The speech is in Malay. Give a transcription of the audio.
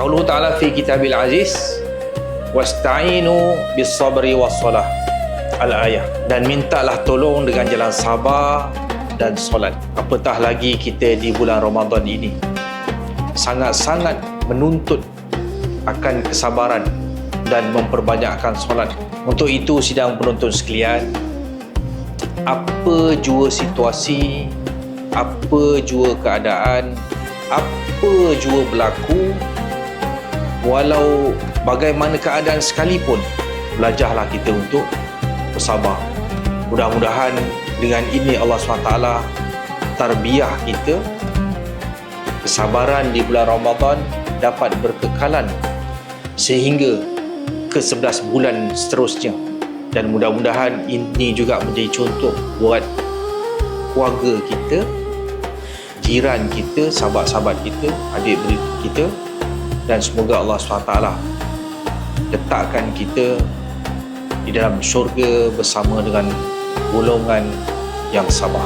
Qauluhu ta'ala fi kitabil aziz wasta'inu bis sabri was salah al-ayah, dan mintalah tolong dengan jalan sabar dan solat. Apatah lagi kita di bulan Ramadan ini sangat-sangat menuntut akan kesabaran dan memperbanyakkan solat. Untuk itu sidang penonton sekalian, apa jua situasi, apa jua keadaan, apa jua berlaku, walau bagaimana keadaan sekalipun, belajarlah kita untuk bersabar. Mudah-mudahan dengan ini Allah SWT tarbiyah kita, kesabaran di bulan Ramadan dapat berkekalan sehingga ke 11 bulan seterusnya, dan mudah-mudahan ini juga menjadi contoh buat keluarga kita, jiran kita, sahabat-sahabat kita, adik-beradik kita, dan semoga Allah SWT letakkan kita di dalam syurga bersama dengan golongan yang sabar.